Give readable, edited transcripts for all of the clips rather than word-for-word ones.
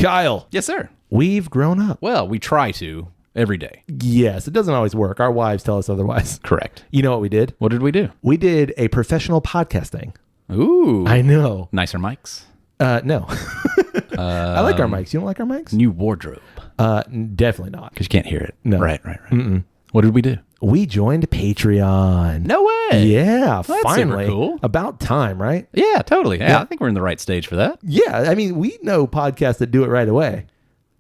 Kyle, Yes, sir. we've grown up. Well, we try to every day. Yes, it doesn't always work. Our wives tell us otherwise. Correct. You know what we did? What did we do? We did a professional podcasting. Ooh. I know. Nicer mics. No. I like our mics. You don't like our mics? New wardrobe. Definitely not. Because you can't hear it. No. Right. What did we do? We joined Patreon. No way. Yeah, Well, that's finally. super cool. About time, right? Yeah, totally. Yeah, Yeah. I think we're in the right stage for that. Yeah, I mean, we know podcasts that do it right away.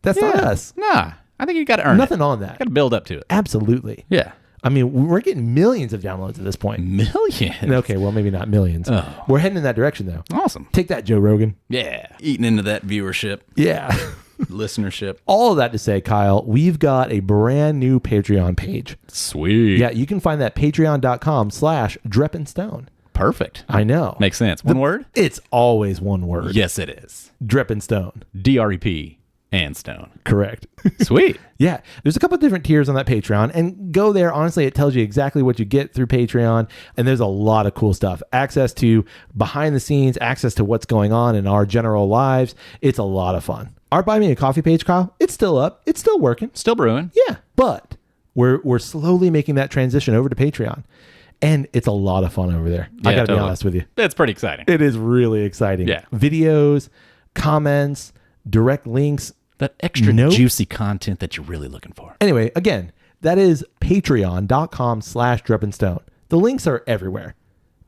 That's not us. Nah, I think you got to earn Nothing it. on that. Got to build up to it. Absolutely. Yeah. I mean, we're getting millions of downloads at this point. Millions. Okay, well, maybe not millions. Oh. We're heading in that direction, though. Awesome. Take that, Joe Rogan. Yeah. Eating into that viewership, Yeah. listenership. All of that to say, Kyle, we've got a brand new Patreon page. Sweet. Yeah, you can find that patreon.com/Dreppenstone. Perfect. I know. Makes sense. One word? It's always one word. Yes, it is. Dreppenstone. DREP and Stone. Correct. Sweet. Yeah, there's a couple of different tiers on that Patreon, and go there. Honestly, it tells you exactly what you get through Patreon, and there's a lot of cool stuff. Access to behind the scenes, access to what's going on in our general lives. It's a lot of fun. Our Buy Me a Coffee page, Kyle, it's still up. It's still working. Still brewing. Yeah, but we're slowly making that transition over to Patreon, and it's a lot of fun over there. I got to be honest with you. It's pretty exciting. It is really exciting. Yeah. Videos, comments, direct links. That extra juicy content that you're really looking for. Anyway, again, that is patreon.com/Dreppenstone. The links are everywhere.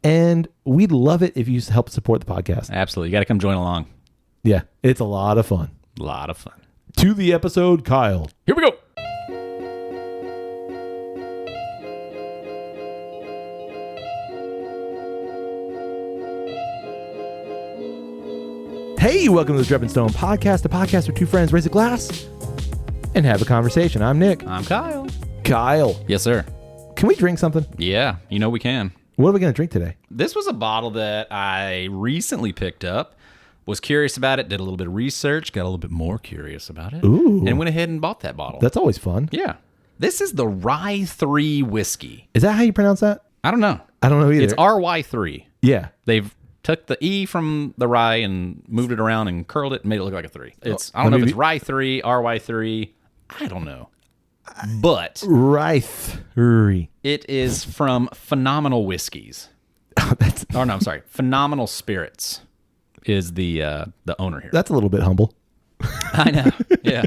And we'd love it if you help support the podcast. Absolutely. You got to come join along. Yeah, it's a lot of fun. A lot of fun. To the episode, Kyle. Here we go. Hey, welcome to the Dreppenstone podcast, the podcast where two friends raise a glass and have a conversation. I'm Nick. I'm Kyle. Kyle, Yes, sir. can we drink something? Yeah, you know we can. What are we going to drink today? This was a bottle that I recently picked up. Was curious about it, did a little bit of research, got a little bit more curious about it. Ooh. And went ahead and bought that bottle. That's always fun. Yeah. This is the Ry3 Whiskey. Is that how you pronounce that? I don't know. I don't know either. It's RY3. Yeah. They've took the E from the rye and moved it around and curled it and made it look like a 3. It's I don't know if it's Ry3, RY3. I don't know. But Ry3. it is from Phenomenal Whiskeys. Phenomenal Spirits is the owner here. That's a little bit humble. I know. Yeah.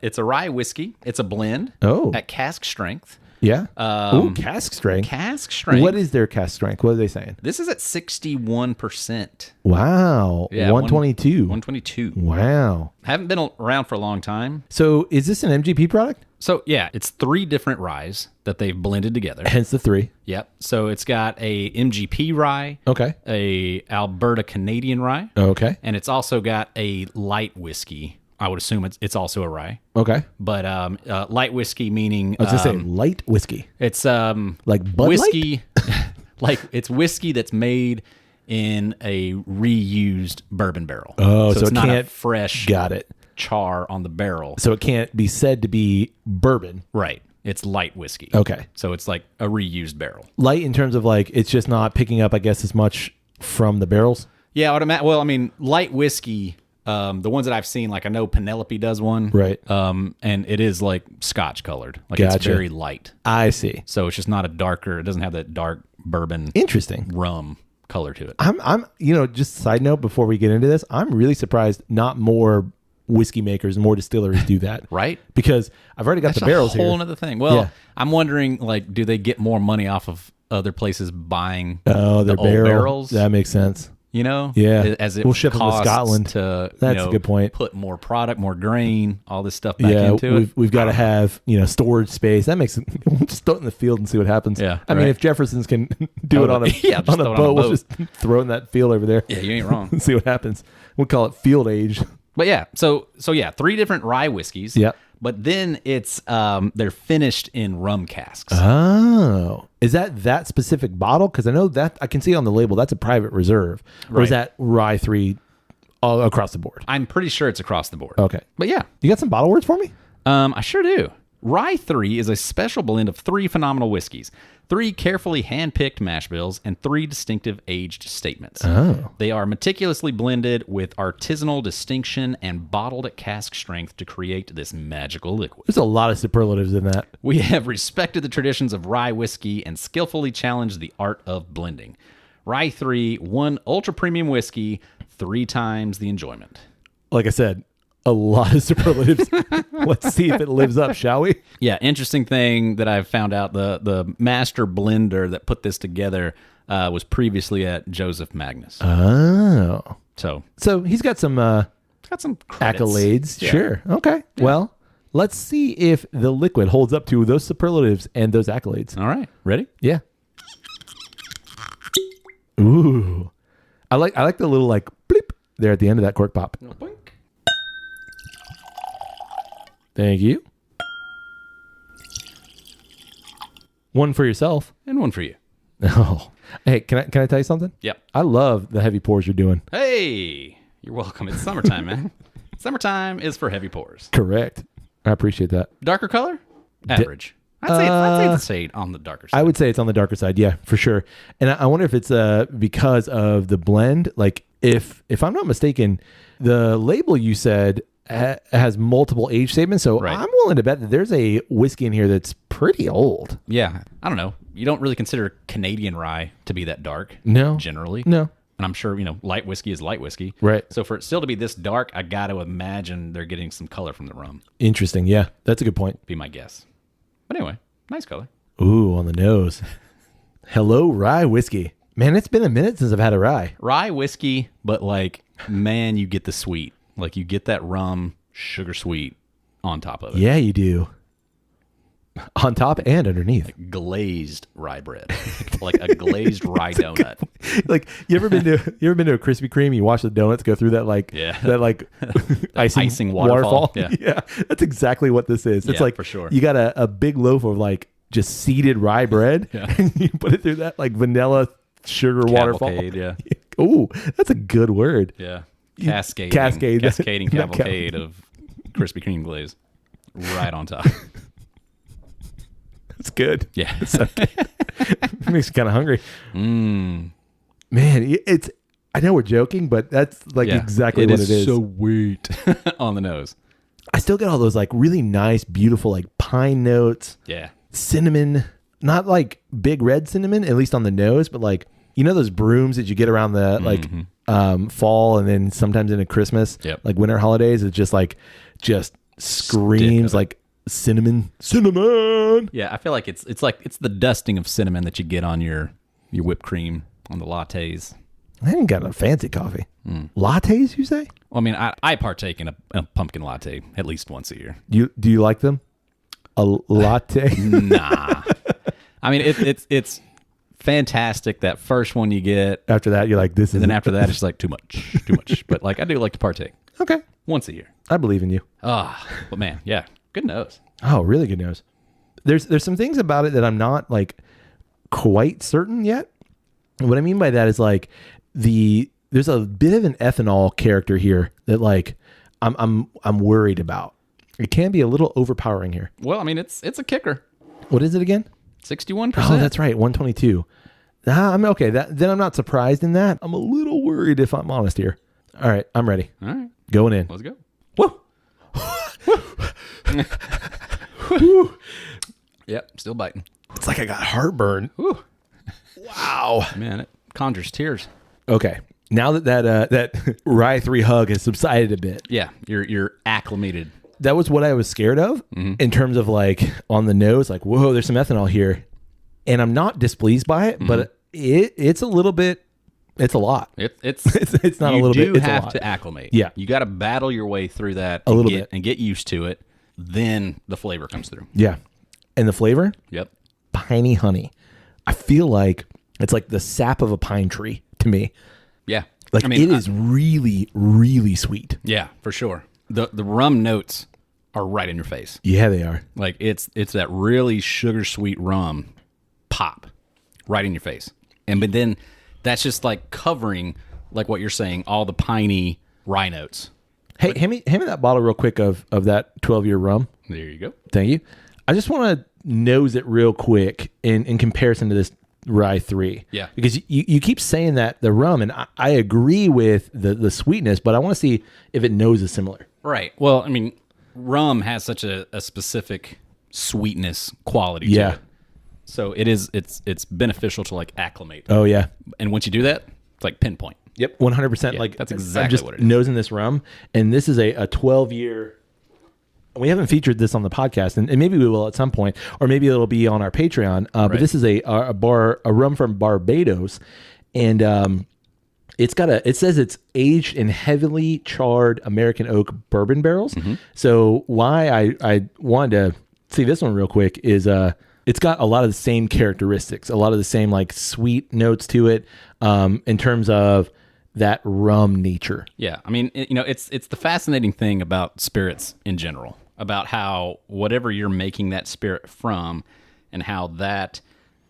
It's a rye whiskey. It's a blend. Oh. At cask strength. Yeah. Ooh, cask strength. Cask strength. What is their cask strength? What are they saying? This is at 61%. Wow. Yeah, 122. 122. Wow. Haven't been around for a long time. So is this an MGP product? So, yeah, it's 3 different ryes that they've blended together. Hence the 3. Yep. So it's got a MGP rye, Okay. a Alberta Canadian rye, Okay. and it's also got a light whiskey. I would assume it's also a rye. Okay. But light whiskey meaning I was going to say light whiskey. it's Like Bud whiskey like it's whiskey that's made in a reused bourbon barrel. Oh, so it's it not can't- a fresh Got it. char on the barrel. So it can't be said to be bourbon. Right. It's light whiskey. Okay. So it's like a reused barrel. Light in terms of like it's just not picking up, I guess, as much from the barrels. Yeah, well, I mean, light whiskey, the ones that I've seen, like I know Penelope does one. Right. And it is like Scotch colored. Like it's Gotcha. very light. I see. So it's just not it doesn't have that dark bourbon Interesting. rum color to it. I'm just side note before we get into this, I'm really surprised not more whiskey makers and more distilleries do that. Right? Because I've already got That's the barrels a whole here. other thing. Well, Yeah. I'm wondering, like, do they get more money off of other places buying Oh, their the old barrels? That makes sense. You know? Yeah. As it We'll ship them to costs Scotland. to That's a good point. Put more product, more grain, all this stuff back Yeah, into it. we've got to have storage space. That makes it. We'll just throw it in the field and see what happens. Yeah, I mean, right. if Jefferson's can do it on a Yeah, just on a throw it on a boat, we'll boat. just throw it in that field over there. Yeah, you ain't wrong. And see what happens. We'll call it field age. But yeah, so yeah, 3 different rye whiskeys. Yep. But then it's they're finished in rum casks. Oh, is that specific bottle? Because I know that I can see on the label that's a private reserve, or is Right. that Ry3 all across the board? I'm pretty sure it's across the board. Okay, But yeah, you got some bottle words for me? I sure do. Ry3 is a special blend of 3 phenomenal whiskeys, 3 carefully hand-picked mash bills, and 3 distinctive aged statements. Oh. They are meticulously blended with artisanal distinction and bottled at cask strength to create this magical liquid. There's a lot of superlatives in that. We have respected the traditions of rye whiskey and skillfully challenged the art of blending. Ry3, one ultra-premium whiskey, 3 times the enjoyment. Like I said, a lot of superlatives. Let's see if it lives up, shall we? Yeah, interesting thing that I've found out, the master blender that put this together was previously at Joseph Magnus. Oh. So he's got some got some credits. accolades. Yeah. Sure. Okay. Yeah. Well, let's see if the liquid holds up to those superlatives and those accolades. All right. Ready? Yeah. Ooh. I like the little like bleep there at the end of that cork pop. Boink. Thank you. One for yourself. And one for you. Oh. Hey, can I tell you something? Yep. I love the heavy pours you're doing. Hey, you're welcome. It's summertime, man. Summertime is for heavy pours. Correct. I appreciate that. Darker color? Average. I'd say it's shade on the darker side. I would say it's on the darker side. Yeah, for sure. And I wonder if it's because of the blend. Like if I'm not mistaken, the label you said has multiple age statements. So right. I'm willing to bet that there's a whiskey in here that's pretty old. Yeah. I don't know. You don't really consider Canadian rye to be that dark. No. Generally. No. And I'm sure, light whiskey is light whiskey. Right. So for it still to be this dark, I got to imagine they're getting some color from the rum. Interesting. Yeah, that's a good point. Be my guess. But anyway, nice color. Ooh, on the nose. Hello, rye whiskey. Man, it's been a minute since I've had a rye. Rye whiskey, but man, you get the sweet. Like you get that rum sugar sweet on top of it. Yeah, you do. On top and underneath. Like glazed rye bread. Like a glazed rye donut. Like you ever been to a Krispy Kreme? You watch the donuts go through that icing waterfall. Yeah. That's exactly what this is. It's yeah, like for sure. You got a big loaf of like just seeded rye bread, and you put it through that like vanilla sugar waterfall. Yeah. Ooh, that's a good word. Yeah. Cascading cavalcade of Krispy Kreme glaze right on top. That's good. Yeah. It makes me kind of hungry. Man, it's. I know we're joking, but that's like exactly what it is. So sweet on the nose. I still get all those like really nice, beautiful like pine notes. Yeah. Cinnamon, not like big red cinnamon, at least on the nose, but like those brooms that you get around the like fall and then sometimes into Christmas, like winter holidays. It's just screams like cinnamon. Yeah, I feel like it's the dusting of cinnamon that you get on your whipped cream on the lattes. I ain't got a fancy coffee. Lattes, you say? Well, I mean, I partake in a pumpkin latte at least once a year. Do you like them? A latte? Nah. I mean, it's fantastic. That first one you get. After that, you're like, this is. And then after that, it's like too much. But like, I do like to partake. Okay. Once a year. I believe in you. But man, yeah, good nose. Oh, really good nose. There's some things about it that I'm not like quite certain yet. What I mean by that is like there's a bit of an ethanol character here that like I'm worried about. It can be a little overpowering here. Well, I mean, it's a kicker. What is it again? 61%. Oh, that's right, 122. I'm okay. Then I'm not surprised in that. I'm a little worried if I'm honest here. All right, I'm ready. All right, going in. Let's go. Woo. Yep, still biting. It's like I got heartburn. Whew. Wow, man, it conjures tears. Okay, now that Ry3 hug has subsided a bit. Yeah, you're acclimated. That was what I was scared of in terms of like on the nose, like, whoa, there's some ethanol here. And I'm not displeased by it, but it's a little bit, it's a lot. It's not a little bit. You do have to acclimate. Yeah. You got to battle your way through that a little bit and get used to it. Then the flavor comes through. Yeah. And the flavor? Yep. Piney honey. I feel like it's like the sap of a pine tree to me. Yeah. Like it is really, really sweet. Yeah, for sure. The rum notes are right in your face. Yeah, they are. Like it's that really sugar sweet rum pop right in your face. But then that's just like covering, like what you're saying, all the piney rye notes. Hey, hand me that bottle real quick of that 12-year rum. There you go. Thank you. I just want to nose it real quick in comparison to this Ry3. Yeah. Because you keep saying that the rum, and I agree with the sweetness, but I want to see if it noses similar. Right. Well, I mean, rum has such a specific sweetness quality to Yeah. it. So it's beneficial to like acclimate. Oh, yeah. And once you do that, it's like pinpoint. Yep, 100%. Yeah, like that's I'm exactly just what it is. nosing this rum, and this is a 12-year. We haven't featured this on the podcast, and maybe we will at some point, or maybe it'll be on our Patreon. But this is a rum from Barbados, and it says it's aged in heavily charred American oak bourbon barrels. Mm-hmm. So why I wanted to see this one real quick is it's got a lot of the same characteristics, a lot of the same like sweet notes to it, in terms of that rum nature. Yeah, I mean, it's the fascinating thing about spirits in general, about how whatever you're making that spirit from, and how that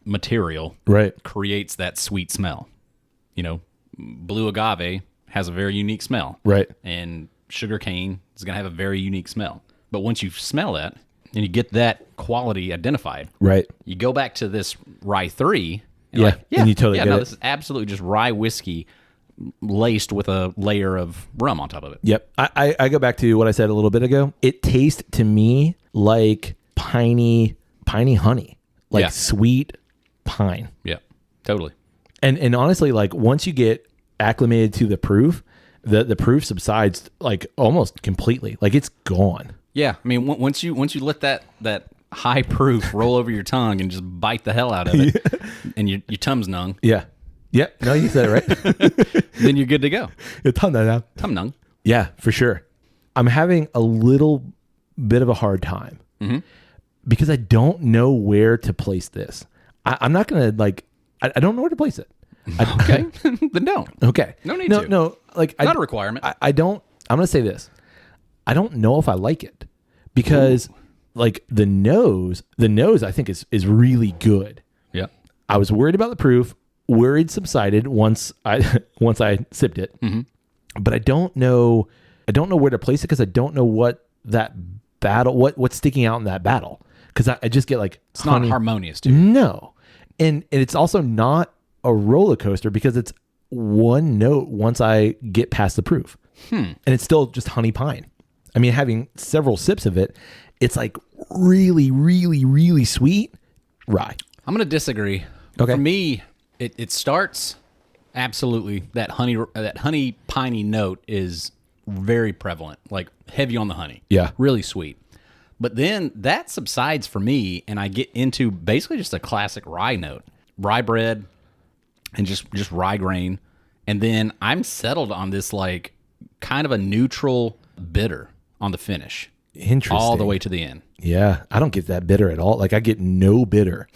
material Right. creates that sweet smell. Blue agave has a very unique smell, Right. and sugar cane is going to have a very unique smell. But once you smell that and you get that quality identified, Right. you go back to this Ry3, and Yeah, and you totally get it. this is absolutely just rye whiskey laced with a layer of rum on top of it. Yep. I go back to what I said a little bit ago. It tastes to me like piney honey, like Yeah. sweet pine. Yeah, totally. And honestly, like once you get acclimated to the proof, the proof subsides like almost completely. Like it's gone. Yeah, I mean, once you let that high proof roll over your tongue and just bite the hell out of it, and your tum's nung, Yeah. Yep. No, you said it right. then you're good to go. Your tongue now. Tum nung. Yeah, for sure. I'm having a little bit of a hard time because I don't know where to place this. I'm not going to I don't know where to place it. Okay, then don't. Okay. No need to. No, like Not a requirement. I don't, I'm going to say this. I don't know if I like it because like the nose I think is really good. Yeah. I was worried about the proof, worried subsided once I sipped it. But I don't know where to place it because I don't know what that battle, what's sticking out in that battle. Because I just get like, It's not harmonious, dude. no. And it's also not a roller coaster because it's one note once I get past the proof. And it's still just honey pine. I mean, having several sips of it, it's like really, really, really sweet rye. I'm going to disagree. Okay. For me, it starts absolutely that honey piney note is very prevalent, like heavy on the honey. Yeah. Really sweet. But then that subsides for me, and I get into basically just a classic rye note, rye bread, and just rye grain, and then I'm settled on this like kind of a neutral bitter on the finish, Interesting. all the way to the end. Yeah. I don't get that bitter at all. Like I get no bitter.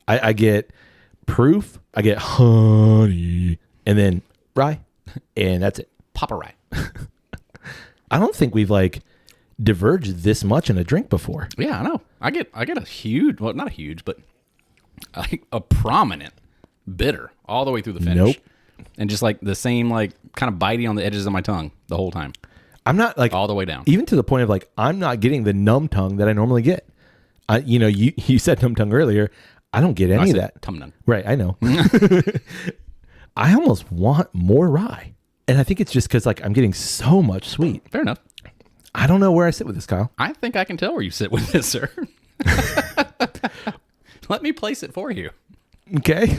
I get proof, I get honey, and then rye, and that's it. Papa rye. I don't think we've like diverged this much in a drink before. Yeah, I know. I get a huge, well, not a huge, but like a prominent bitter all the way through the finish. Nope. And just like the same, like kind of bitey on the edges of my tongue the whole time, I'm not like all the way down. even to the point of like I'm not getting the numb tongue that I normally get. You said numb tongue earlier. I don't get any of that. Tum nung. Right, I know. I almost want more rye, and I think it's just because like I'm getting so much sweet. Fair enough. I don't know where I sit with this, Kyle. I think I can tell where you sit with this, sir. Let me place it for you. Okay,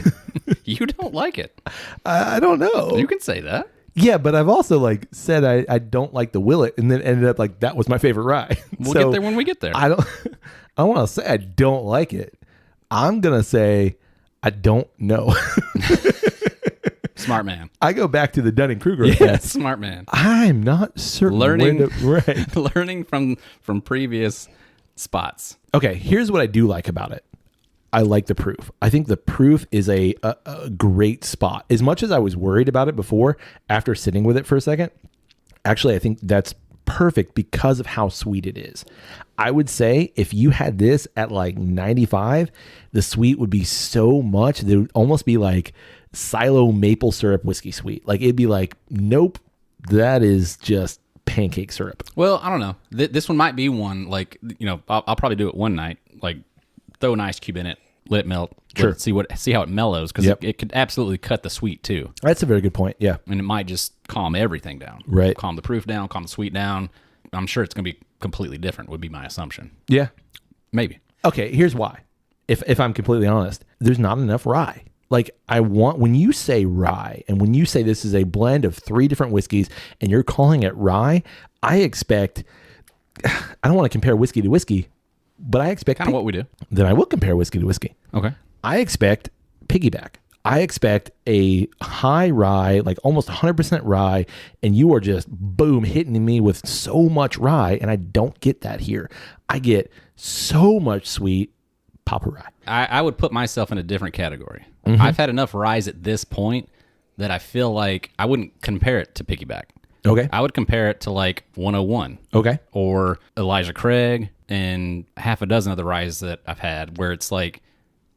You don't like it. I don't know. You can say that. Yeah, but I've also like said I don't like the Willet, and then ended up like that was my favorite rye. We'll So, get there when we get there. I don't. I want to say I don't like it. I'm gonna say I don't know. Smart man. I go back to the Dunning Kruger Yeah, effect. smart man. I'm not certain. Learning- right. Learning from previous spots. Okay, here's what I do like about it. I like the proof. I think the proof is a great spot. As much as I was worried about it before, after sitting with it for a second, actually, I think that's perfect because of how sweet it is. I would say if you had this at like 95, the sweet would be so much that it would almost be like silo maple syrup whiskey sweet. Like it'd be like, nope, that is just pancake syrup. Well, I don't know. This one might be one, like, I'll probably do it one night, like throw an ice cube in it, let it melt, Sure. see how it mellows, because it could absolutely cut the sweet too. That's a very good point. Yeah. And it might just calm everything down. Right. Calm the proof down, calm the sweet down. I'm sure it's going to be completely different, would be my assumption. Yeah. Maybe. Okay, here's why. If I'm completely honest, there's not enough rye. Like, when you say rye and when you say this is a blend of 3 different whiskeys and you're calling it rye, I expect, I don't want to compare whiskey to whiskey, but I expect Kind of what we do. then I will compare whiskey to whiskey. Okay. I expect piggyback. I expect a high rye, like almost 100% rye, and you are just boom hitting me with so much rye, and I don't get that here. I get so much sweet Papa rye. I would put myself in a different category. I've had enough ryes at this point that I feel like I wouldn't compare it to Piggyback. Okay. I would compare it to like 101. Okay. Or Elijah Craig and half a dozen other ryes that I've had, where it's like,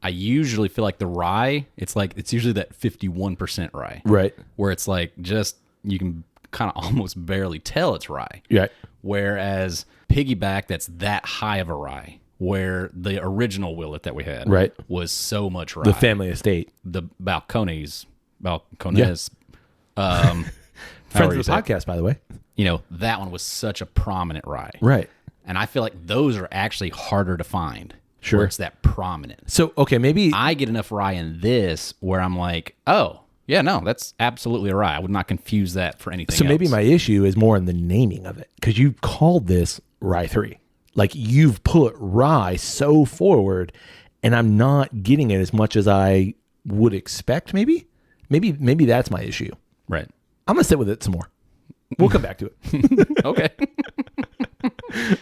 I usually feel like the rye, it's usually that 51% rye. Right. Where it's like just, you can kind of almost barely tell it's rye. Yeah. Whereas Piggyback, that's that high of a rye, where the original Willet that we had was so much rye. The family estate. The Balcones. Friends of the podcast, by the way. That one was such a prominent rye. Right. And I feel like those are actually harder to find. Sure. Where it's that prominent. So, okay, maybe I get enough rye in this where I'm like, oh, yeah, no, that's absolutely a rye. I would not confuse that for anything else. So maybe my issue is more in the naming of it, because you called this Ry3. Like, you've put rye so forward, and I'm not getting it as much as I would expect. Maybe that's my issue. Right. I'm gonna sit with it some more. We'll come back to it. Okay.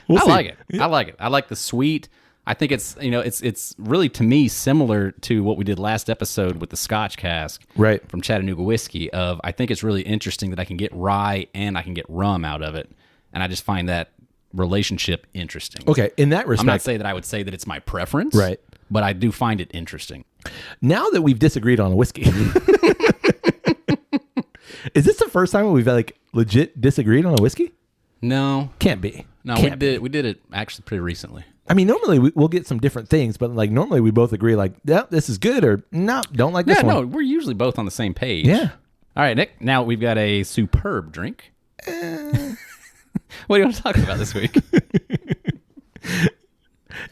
We'll see. like it. I like it. I like the sweet. I think it's it's really, to me, similar to what we did last episode with the Scotch cask, Right. from Chattanooga Whiskey. I think it's really interesting that I can get rye and I can get rum out of it, and I just find that relationship interesting. Okay, in that respect, I'm not saying that I would say that it's my preference, Right. But I do find it interesting. now that we've disagreed on a whiskey, is this the first time we've like legit disagreed on a whiskey? No, Can't be. no, Can't be. we did it actually pretty recently. I mean, normally we'll get some different things, but like normally we both agree, like, yeah, this is good, or no, don't like this Yeah, one. no, we're usually both on the same page. Yeah. All right, Nick. Now we've got a superb drink. What do you want to talk about this week?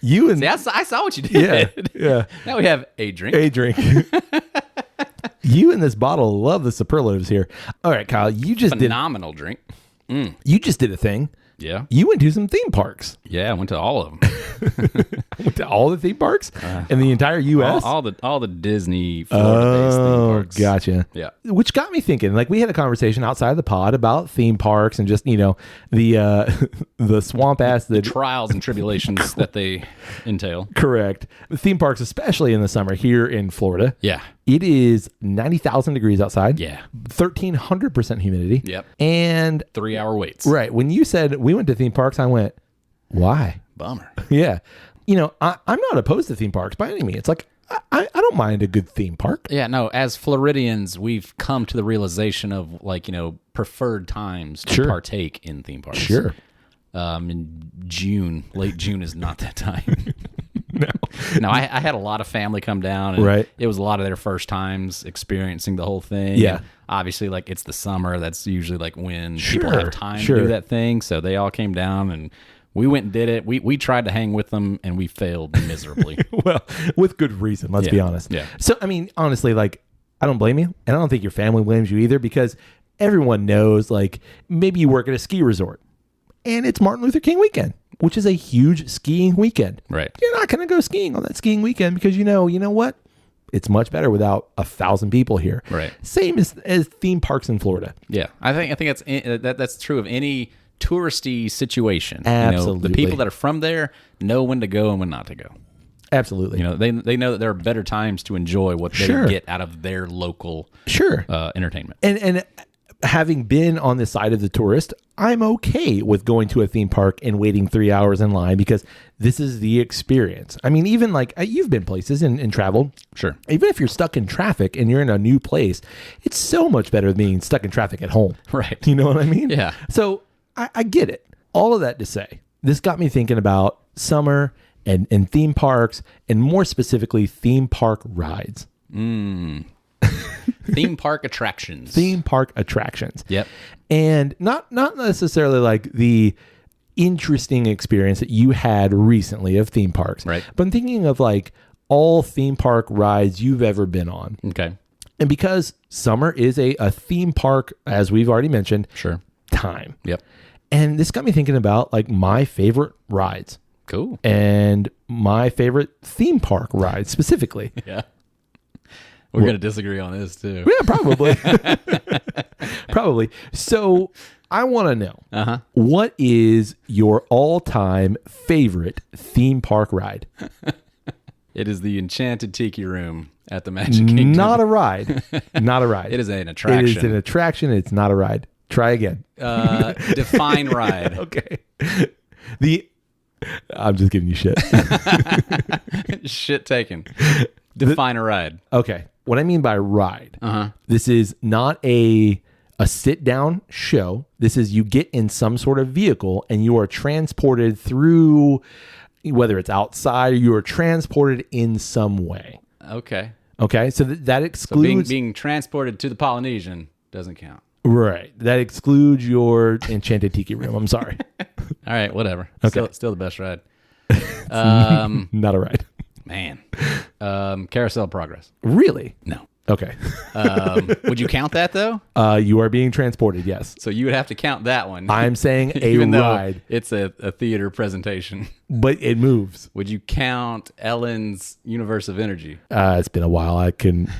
You and See, I saw what you did. yeah. Now we have a drink. A drink. You and this bottle love the superlatives here. All right, Kyle, you just Phenomenal drink. did a thing. Yeah. You went to some theme parks. Yeah, I went to all of them. Went to all the theme parks in the entire U.S. all the Disney Florida-based theme parks. Gotcha. Yeah. Which got me thinking. Like, we had a conversation outside of the pod about theme parks and just the the swamp ass that Trials and tribulations that they entail. correct theme parks, especially in the summer here in Florida. Yeah. It is 90,000 degrees outside. Yeah. 1,300% humidity. Yep. And 3-hour waits. right when you said we went to theme parks, I went, why? Bummer. Yeah. I'm not opposed to theme parks by any means. Like, I don't mind a good theme park. Yeah, no, as Floridians, we've come to the realization of, preferred times to Sure. partake in theme parks. Sure. In June, late June is not that time. No, I had a lot of family come down, and Right. it was a lot of their first times experiencing the whole thing. Yeah. And obviously, it's the summer. That's usually when Sure, people have time sure. to do that thing. So they all came down, and we went and did it. We tried to hang with them, and we failed miserably. Well, with good reason, let's be honest. Yeah. So, I mean, honestly, I don't blame you. And I don't think your family blames you either, because everyone knows, maybe you work at a ski resort and it's Martin Luther King weekend, which is a huge skiing weekend. Right. You're not going to go skiing on that skiing weekend because you know what? It's much better without 1,000 people here. Right. Same as theme parks in Florida. Yeah, I think that's true of any touristy situation. Absolutely. The people that are from there know when to go and when not to go. Absolutely. They know that there are better times to enjoy what they Sure. get out of their local Sure. entertainment. And having been on the side of the tourist, I'm okay with going to a theme park and waiting 3 hours in line because this is the experience. I mean, even you've been places and traveled. Sure. Even if you're stuck in traffic and you're in a new place, it's so much better than being stuck in traffic at home. Right. You know what I mean? Yeah. So I get it. All of that to say, this got me thinking about summer and theme parks, and more specifically, theme park rides. Theme park attractions. Theme park attractions. Yep. And not necessarily like the interesting experience that you had recently of theme parks. Right. But I'm thinking of like all theme park rides you've ever been on. Okay. And because summer is a theme park, as we've already mentioned, Sure. time. Yep. And this got me thinking about like my favorite rides Cool. and my favorite theme park rides specifically. Yeah. We're going to disagree on this too. Yeah, probably. Probably. So I want to know, what is your all-time favorite theme park ride? It is the Enchanted Tiki Room at the Magic Kingdom. Not a ride. Not a ride. It is an attraction. It is an attraction. It's not a ride. Try again. Define ride. Okay. I'm just giving you shit. Shit taken. Define a ride. Okay. What I mean by ride, this is not a sit-down show. This is you get in some sort of vehicle and you are transported through, whether it's outside or you are transported in some way. Okay. Okay. So that So excludes... being transported to the Polynesian doesn't count. Right. That excludes your Enchanted Tiki Room. I'm sorry. All right, whatever. Okay. Still the best ride. Not a ride. Man. Carousel of Progress. Really? No. Okay. Would you count that though? You are being transported, yes. So you would have to count that one. I'm saying a Even though ride, it's a theater presentation. but it moves. Would you count Ellen's Universe of Energy? It's been a while. I can...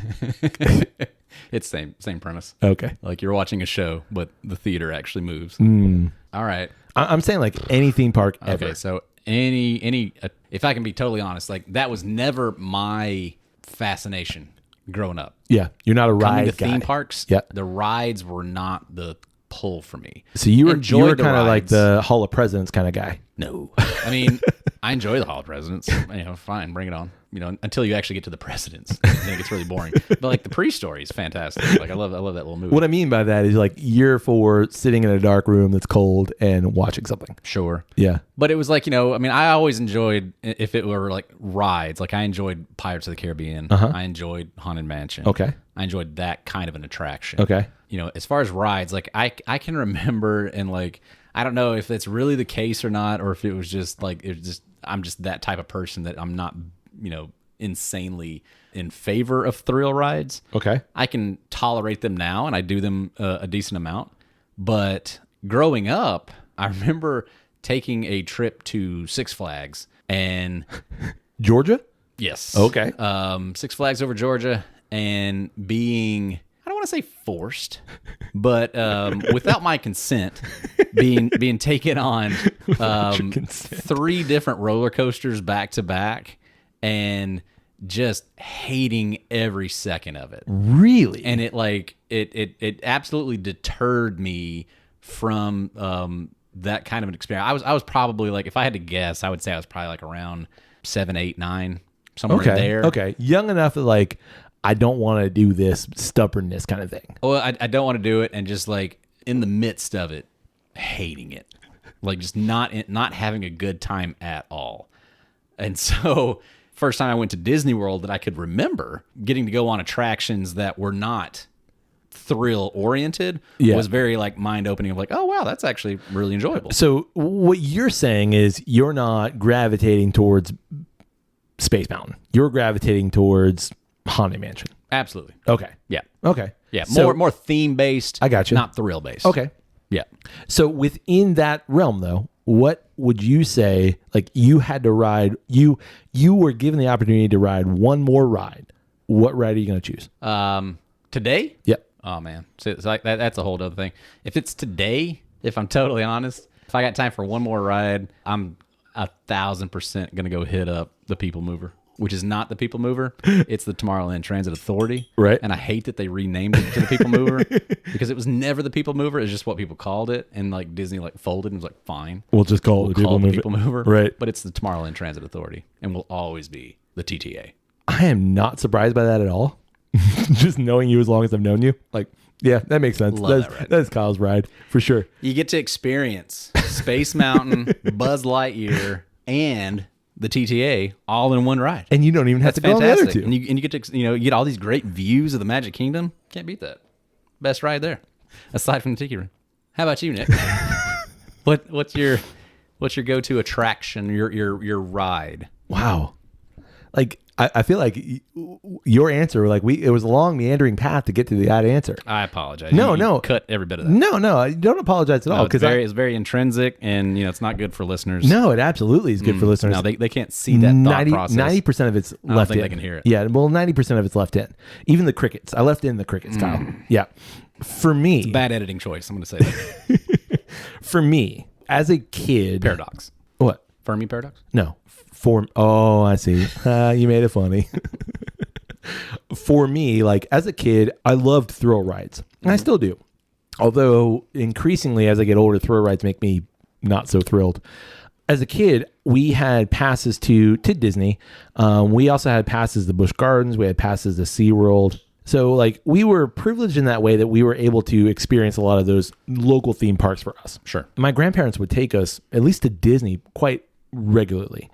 It's same premise. Okay. Like you're watching a show, but the theater actually moves. All right. I'm saying like any theme park ever. Okay. So any if I can be totally honest, like that was never my fascination growing up. Yeah. You're not a Coming ride to guy. theme parks, Yeah. the rides were not the pull for me. So you were Enjoyed the kind of like rides. the Hall of Presidents kind of guy. No. I mean, I enjoy the Hall of Presidents. Fine, bring it on. Until you actually get to the presidents, then it gets really boring. But like the pre-story is fantastic. Like I love that little movie. What I mean by that is like you're for sitting in a dark room that's cold and watching something. Sure. Yeah. But it was like, I always enjoyed, if it were like rides, like I enjoyed Pirates of the Caribbean. I enjoyed Haunted Mansion. Okay. I enjoyed that kind of an attraction. Okay. As far as rides, like I can remember, and like, I don't know if that's really the case or not, or if it was just like, I'm just that type of person that I'm not, insanely in favor of thrill rides. Okay. I can tolerate them now, and I do them a decent amount. But growing up, I remember taking a trip to Six Flags, and Georgia? yes, Okay. Six Flags over Georgia, and being, I don't want to say forced, but without my consent, being taken on 3 different roller coasters back to back, and just hating every second of it. Really? And it absolutely deterred me from that kind of an experience. I was probably like, if I had to guess, I would say I was probably like around 7, 8, 9, somewhere in there. Okay. Young enough that like, I don't want to do this stubbornness kind of thing. Well, I don't want to do it, and just like in the midst of it, hating it, like just not having a good time at all. And so, first time I went to Disney World that I could remember getting to go on attractions that were not thrill oriented was very like mind opening, of like, oh wow, that's actually really enjoyable. So what you're saying is you're not gravitating towards Space Mountain. You're gravitating towards Haunted Mansion. Absolutely. Okay. Yeah. Okay. Yeah. So- More theme based. I got you. Not thrill based. Okay. Yeah. So within that realm though, what would you say, like you had to ride, you were given the opportunity to ride one more ride. What ride are you going to choose? Today? Yep. Oh man, so it's like that's a whole other thing. If it's today, if I'm totally honest, if I got time for one more ride, I'm 1,000% gonna go hit up the People Mover, which is not the People Mover. It's the Tomorrowland Transit Authority. Right. And I hate that they renamed it to the People Mover because it was never the People Mover. It's just what people called it, and like Disney like folded and was like, fine, We'll just call it the call People it the Mover. People Mover. Right. But it's the Tomorrowland Transit Authority, and will always be the TTA. I am not surprised by that at all. Just knowing you as long as I've known you. Like, Yeah, that makes sense. Love that ride. That's Kyle's ride for sure. You get to experience Space Mountain, Buzz Lightyear, and the TTA all in one ride. And you don't even have to go on the other two. And you get to, you get all these great views of the Magic Kingdom. Can't beat that. Best ride there, aside from the Tiki Room. How about you, Nick? What's your go-to attraction? Your ride? Wow. Like I feel like your answer, like it was a long meandering path to get to that answer. I apologize. No, You cut every bit of that. No, I don't apologize at all. Because it's very intrinsic, and it's not good for listeners. No, it absolutely is good for listeners. No, they can't see that thought process. 90% of it's I don't left think in. they can hear it. Yeah, well, 90% of it's left in. Even the crickets. I left in the crickets, Kyle. Yeah. For me, Bad editing choice. I'm going to say that. for me, as a kid, Paradox. what? Fermi paradox. No. Oh, I see. You made it funny. For me, like as a kid, I loved thrill rides, and I still do. Although increasingly, as I get older, thrill rides make me not so thrilled. As a kid, we had passes to Disney. We also had passes to Busch Gardens. We had passes to SeaWorld. So like we were privileged in that way that we were able to experience a lot of those local theme parks for us. Sure. My grandparents would take us at least to Disney quite regularly.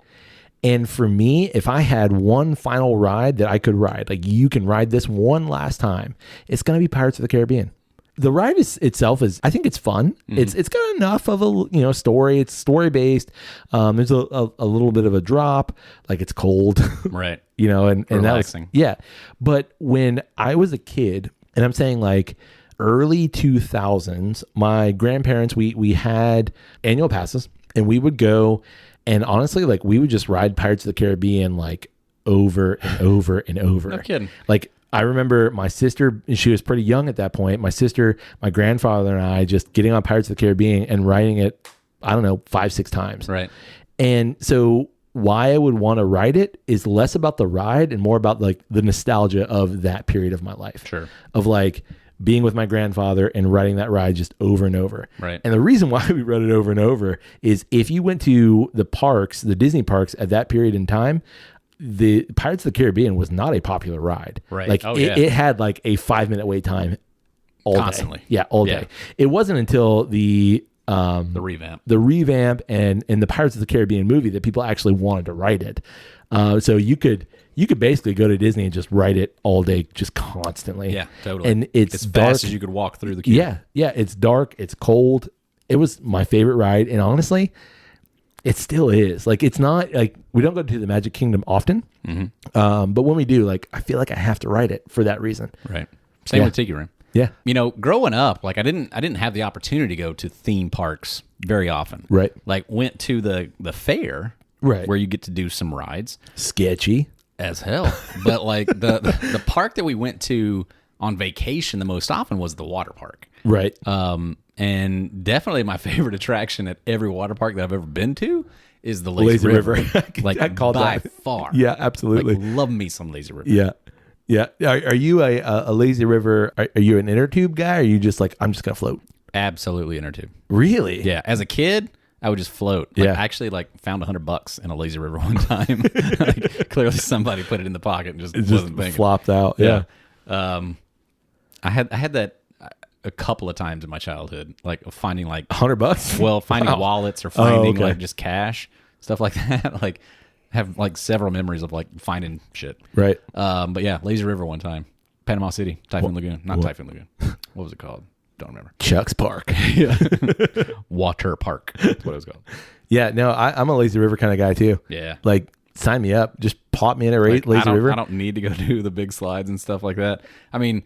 And for me, if I had one final ride that I could ride, like you can ride this one last time, it's going to be Pirates of the Caribbean. The ride itself is, I think it's fun. Mm-hmm. It's got enough of a story. It's story based. There's a little bit of a drop, like it's cold, right? And relaxing. Yeah. But when I was a kid, and I'm saying like early 2000s, my grandparents we had annual passes, and we would go. And honestly, like we would just ride Pirates of the Caribbean like over and over and over. No kidding. Like I remember my sister, she was pretty young at that point. My sister, my grandfather, and I just getting on Pirates of the Caribbean and riding it, I don't know, 5-6 times. Right. And so why I would want to ride it is less about the ride and more about like the nostalgia of that period of my life. Sure. Of like being with my grandfather and riding that ride just over and over. Right. And the reason why we rode it over and over is if you went to the parks, the Disney parks at that period in time, the Pirates of the Caribbean was not a popular ride. Right. Like it had like a 5-minute wait time all Constantly. day. Yeah, all day. It wasn't until the revamp and the Pirates of the Caribbean movie that people actually wanted to ride it. So you could basically go to Disney and just ride it all day, just constantly. Yeah, totally. And it's as dark. fast as you could walk through the queue. Yeah. It's dark. It's cold. It was my favorite ride, and honestly, it still is. Like it's not like we don't go to the Magic Kingdom often, but when we do, like I feel like I have to ride it for that reason. Right. Same with Tiki Room. Yeah. Growing up, like I didn't have the opportunity to go to theme parks very often. Right. Like went to the fair. Right. Where you get to do some rides. Sketchy as hell. But like the park that we went to on vacation the most often was the water park. Right. And definitely my favorite attraction at every water park that I've ever been to is the Lazy River. Like I called by that. far. Yeah, absolutely. Like, love me some Lazy River. Yeah. Yeah. Are you a Lazy River? Are you an inner tube guy? Or are you just like, I'm just going to float? Absolutely inner tube. Really? Yeah. As a kid, I would just float. Like, I actually found $100 in a Lazy River one time. Like, clearly somebody put it in the pocket and just wasn't thinking. Flopped out. Yeah. I had that a couple of times in my childhood, like finding like $100. Well, finding wallets or finding like just cash, stuff like that. Like have like several memories of like finding shit. Right. But yeah, Lazy River one time, Panama City, Typhoon Lagoon, not Typhoon Lagoon. What was it called? Don't remember. Chuck's Park. Yeah. Water Park. That's what it was called. Yeah. No, I'm a Lazy River kind of guy too. Yeah. Like sign me up. Just pop me in a Lazy River. I don't need to go do the big slides and stuff like that. I mean,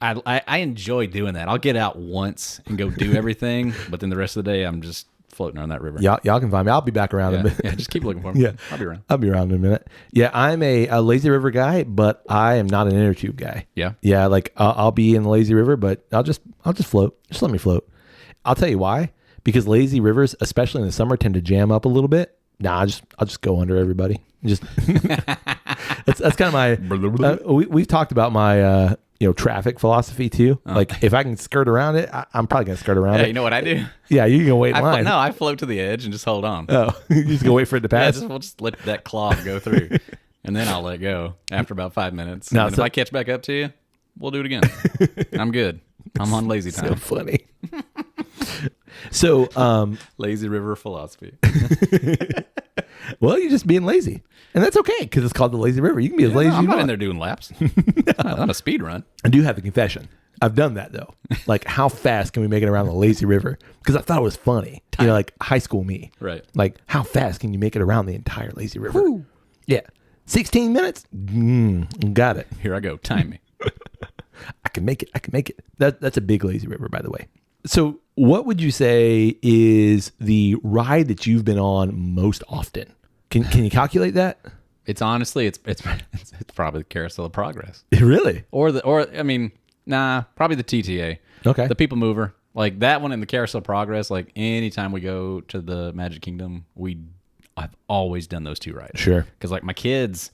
I enjoy doing that. I'll get out once and go do everything, but then the rest of the day I'm just floating on that river. Y'all can find me. I'll be back around in a minute. Yeah, just keep looking for me. Yeah. I'll be around. I'll be around in a minute. Yeah, I'm a Lazy River guy, but I am not an inner tube guy. Yeah. Yeah, like I'll be in the Lazy River, but I'll just float. Just let me float. I'll tell you why. Because lazy rivers, especially in the summer, tend to jam up a little bit. I'll just go under everybody. Just that's kind of my. We've talked about my traffic philosophy too. Like if I can skirt around it, I'm probably gonna skirt around it. You know what I do? Yeah, you can wait in line. I float to the edge and just hold on. Oh, you just go wait for it to pass. We'll just let that clog go through, and then I'll let go after about 5 minutes. No, and if I catch back up to you, we'll do it again. I'm good. I'm on lazy So time. funny. So, Lazy river philosophy. well, you're just being lazy. And that's okay because it's called the lazy river. You can be as lazy as I'm you not want. in there doing laps. Not a speed run. I do have a confession. I've done that though. Like, how fast can we make it around the lazy river? Because I thought it was funny. You know, like high school me. Right. Like, how fast can you make it around the entire lazy river? Woo. Yeah. 16 minutes? Got it. Here I go. Time me. I can make it. I can make it. That's a big lazy river, by the way. So what would you say is the ride that you've been on most often? Can you calculate that? It's honestly, it's probably the Carousel of Progress. Really? Or probably the TTA. Okay. The People Mover. Like that one in the Carousel of Progress, like anytime we go to the Magic Kingdom, I've always done those two rides. Sure. Because like my kids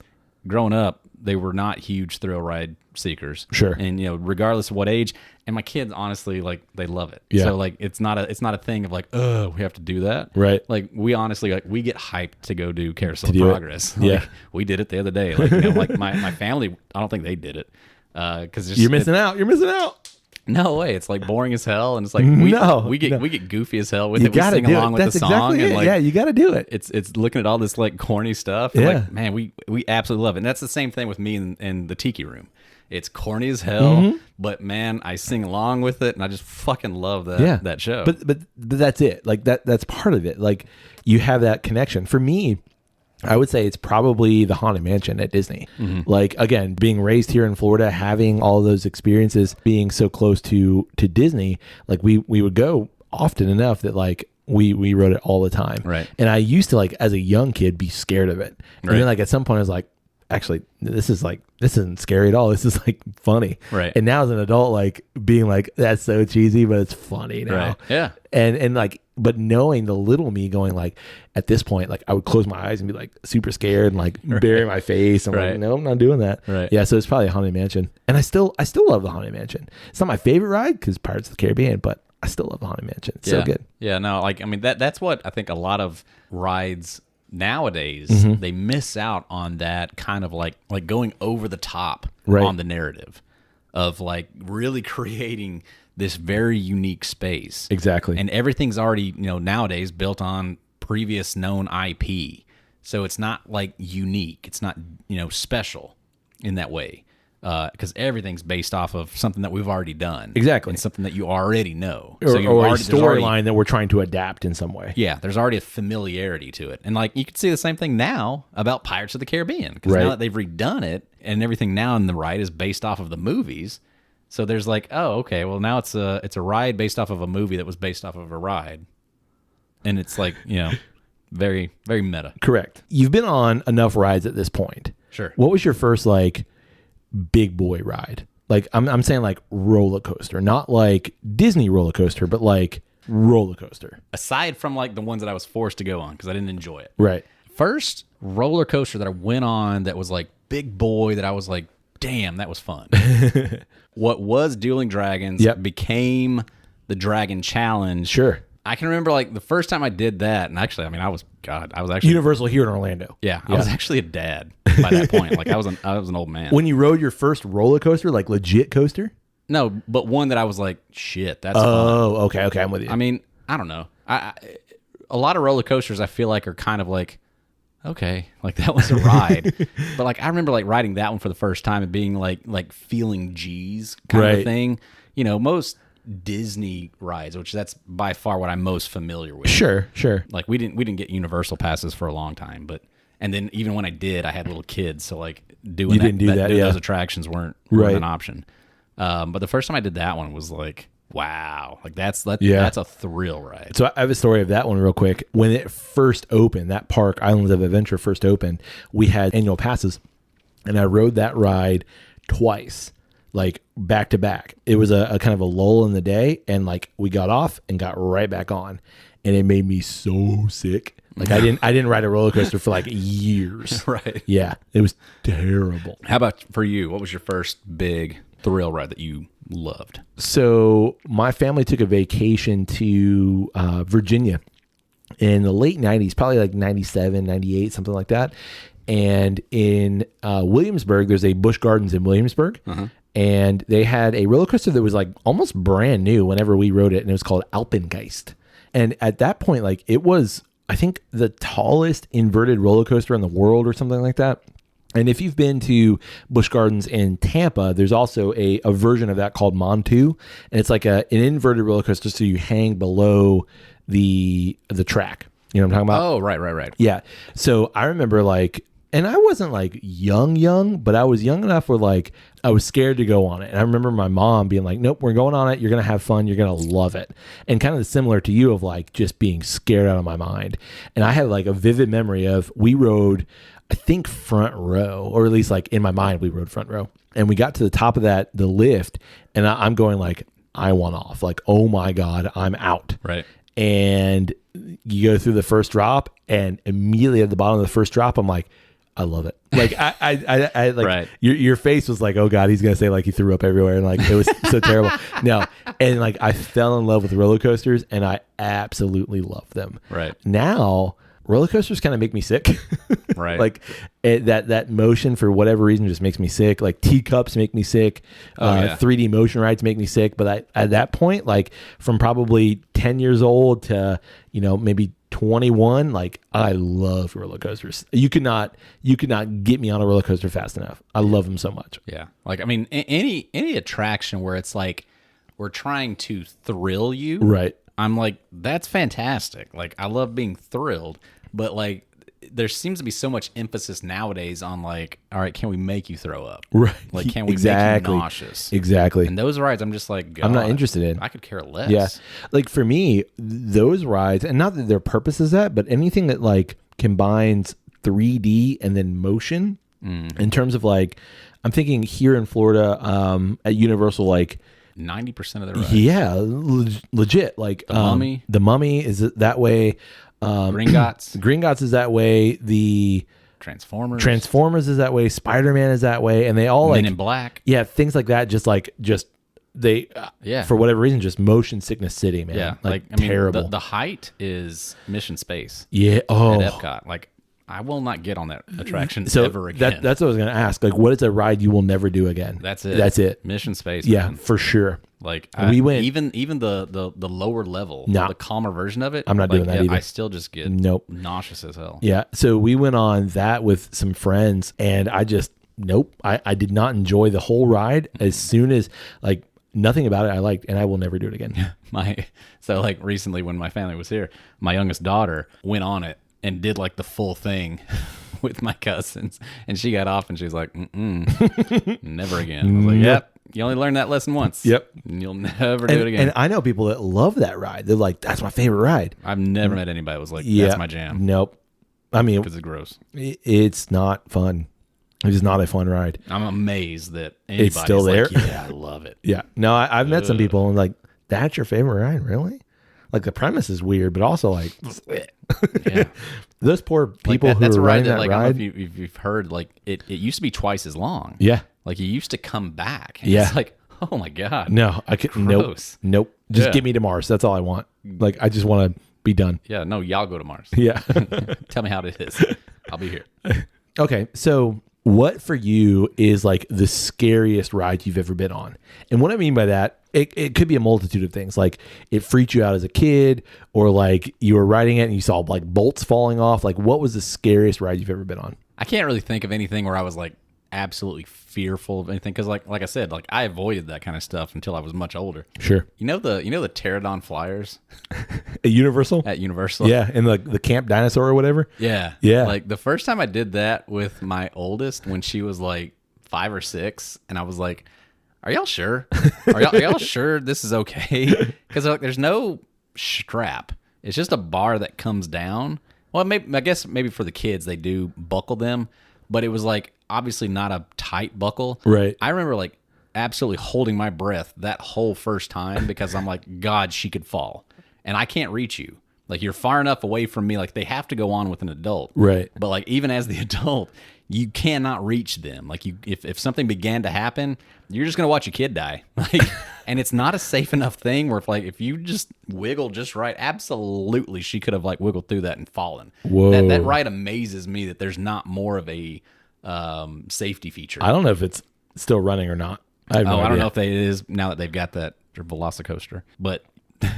growing up, they were not huge thrill ride seekers. Sure. And regardless of what age, and my kids honestly like they love it. Yeah. So like it's not a thing of like, oh, we have to do that. Right. Like we honestly like we get hyped to go do Carousel of do it. Progress. Yeah. Like, we did it the other day. Like like my family, I don't think they did it. Because You're missing out. You're missing out. no way. It's like boring as hell, and it's like we get goofy as hell with You it. We got to sing do along it. with That's the song, exactly and it. like Yeah, you got to do it. it's looking at all this like corny stuff. And Yeah. like, man, we absolutely love it. And that's the same thing with me in the Tiki Room. It's corny as hell, but man, I sing along with it, and I just fucking love that show. But that's it. Like that's part of it. Like you have that connection. For me, I would say it's probably the Haunted Mansion at Disney. Like, again, being raised here in Florida, having all those experiences, being so close to Disney, like we would go often enough that like we rode it all the time. Right. And I used to, like, as a young kid, be scared of it. And then like at some point I was like, actually, this isn't scary at all. This is like funny. Right. And now as an adult, like being like, that's so cheesy, but it's funny now. Right. Yeah. And like, but knowing the little me going like, at this point, like I would close my eyes and be like super scared and like bury my face. I'm like, no, I'm not doing that. Right. Yeah. So it's probably a Haunted Mansion. And I still love the Haunted Mansion. It's not my favorite ride because Pirates of the Caribbean, but I still love the Haunted Mansion. It's so good. Yeah. No, like, I mean, that's what I think a lot of rides nowadays, they miss out on that kind of like going over the top on the narrative of like really creating this very unique space. Exactly. And everything's already, nowadays built on previous known IP. So it's not like unique. It's not, special in that way. Because everything's based off of something that we've already done. Exactly. And something that you already know. Or a storyline that we're trying to adapt in some way. Yeah, there's already a familiarity to it. And like you could see the same thing now about Pirates of the Caribbean. Because now that they've redone it and everything now in the ride is based off of the movies. So there's like, oh, okay, well now it's a ride based off of a movie that was based off of a ride. And it's like, very, very meta. Correct. You've been on enough rides at this point. Sure. What was your first like big boy ride? Like I'm saying like roller coaster, not like Disney roller coaster, but like roller coaster. Aside from like the ones that I was forced to go on because I didn't enjoy it. Right. First roller coaster that I went on that was like big boy that I was like, damn, that was fun. What was Dueling Dragons became the Dragon Challenge. Sure. I can remember like the first time I did that, and actually, I mean, I was actually Universal here in Orlando. Yeah, I was actually a dad by that point. Like I was an old man. When you rode your first roller coaster, like legit coaster? No, but one that I was like, shit, that's fun. Oh, okay, I'm with you. I mean, I don't know. A lot of roller coasters I feel like are kind of like, okay, like that was a ride. But like I remember like riding that one for the first time and being like feeling G's kind of thing. Most Disney rides, which that's by far what I'm most familiar with. Sure. Like we didn't get Universal passes for a long time, and then even when I did, I had little kids, so like doing those attractions weren't an option. But the first time I did that one was like, wow, like that's a thrill ride. So I have a story of that one real quick. When it first opened, that park, Islands of Adventure, first opened, we had annual passes, and I rode that ride twice, like back to back. It was a kind of a lull in the day, and like we got off and got right back on, and it made me so sick. Like I didn't ride a roller coaster for like years. Right. Yeah, it was terrible. How about for you? What was your first big thrill ride that you loved? So my family took a vacation to Virginia in the late 90s, probably like 97, 98, something like that. And in Williamsburg, there's a Busch Gardens in Williamsburg. and they had a roller coaster that was like almost brand new whenever we rode it, and it was called Alpengeist. And at that point, like it was, I think, the tallest inverted roller coaster in the world or something like that. And if you've been to Busch Gardens in Tampa, there's also a version of that called Montu, and it's like an inverted roller coaster, so you hang below the track. You know what I'm talking about? Oh, right. Yeah. So I remember like, and I wasn't like young, but I was young enough where like I was scared to go on it. And I remember my mom being like, nope, we're going on it. You're going to have fun. You're going to love it. And kind of similar to you of like just being scared out of my mind. And I had like a vivid memory of we rode, I think front row, or at least like in my mind, we rode front row. And we got to the top of the lift, and I'm going like, I want off. Like, oh my God, I'm out. Right. And you go through the first drop, and immediately at the bottom of the first drop, I'm like, I love it. Like I like right. your face was like, oh God, he's gonna say like he threw up everywhere, and like it was so terrible. No, and like I fell in love with roller coasters, and I absolutely love them. Right now, roller coasters kind of make me sick. Right, like that motion for whatever reason just makes me sick. Like teacups make me sick. 3D motion rides make me sick. But at that point, like from probably 10 years old to maybe 21, like I love roller coasters. You could not get me on a roller coaster fast enough. I love them so much. Yeah. Like, I mean, any attraction where it's like we're trying to thrill you. Right. I'm like, that's fantastic. Like, I love being thrilled, but like there seems to be so much emphasis nowadays on like, all right, can we make you throw up? Right. Like, can we make you nauseous? Exactly. And those rides, I'm just like, God, I'm not interested in. I could care less. Yeah. Like for me, those rides, and not that their purpose is that, but anything that like combines 3D and then motion in terms of like, I'm thinking here in Florida at Universal, like 90% of the rides. Yeah, legit. Like the Mummy is that way. Gringotts is that way. The Transformers is that way. Spider-Man is that way, and they all Men in Black. Yeah, things like that. Just they for whatever reason, just motion sickness city, man. Yeah, like I mean, terrible. The height is Mission Space. Yeah. Oh, at Epcot. Like I will not get on that attraction ever again. That's what I was going to ask. Like, what is a ride you will never do again? That's it. Mission Space. Yeah, man. for sure. Like we went even the lower level, the calmer version of it. I'm not doing that either. I still just get nauseous as hell. Yeah. So we went on that with some friends, and I just I did not enjoy the whole ride. As soon as like nothing about it I liked, and I will never do it again. So like recently when my family was here, my youngest daughter went on it and did like the full thing with my cousins, and she got off and she was like, never again. I was like, yep. You only learned that lesson once. Yep. And you'll never do it again. And I know people that love that ride. They're like, that's my favorite ride. I've never met anybody that was like, that's my jam. Nope. I mean, because it's gross. It's not fun. It is not a fun ride. I'm amazed that anybody's it's still there. Like, yeah, I love it. Yeah. No, I've met some people and like, that's your favorite ride? Really? Like the premise is weird, but also like, yeah. Those poor people like who are riding that like, ride. I don't know if you've heard, like it used to be twice as long. Yeah. Like you used to come back. Yeah. It's like, oh my God. No, I could. Gross. Nope. Just get me to Mars. That's all I want. Like I just want to be done. Yeah. No, y'all go to Mars. Yeah. Tell me how it is. I'll be here. Okay. So what for you is like the scariest ride you've ever been on? And what I mean by that, it could be a multitude of things. Like it freaked you out as a kid, or like you were riding it and you saw like bolts falling off. Like what was the scariest ride you've ever been on? I can't really think of anything where I was like absolutely fearful of anything, because like I said, like I avoided that kind of stuff until I was much older. Sure. You know the pterodon flyers at Universal? At Universal. Yeah, and the Camp Dinosaur or whatever. Yeah. Yeah. Like the first time I did that with my oldest when she was like 5 or 6, and I was like, are y'all sure? Are y'all sure this is okay? Because like there's no strap. It's just a bar that comes down. Well, I guess maybe for the kids they do buckle them, but it was like obviously not a tight buckle. Right. I remember like absolutely holding my breath that whole first time because I'm like, God, she could fall, and I can't reach you. Like you're far enough away from me. Like they have to go on with an adult. Right. But like even as the adult, you cannot reach them. Like if something began to happen, you're just gonna watch a kid die. Like, and it's not a safe enough thing where if you just wiggle just right, absolutely she could have like wiggled through that and fallen. Whoa. That ride amazes me that there's not more of a safety feature. I don't know if it's still running or not. I have no I don't idea. know if it is now that they've got that Velocicoaster, but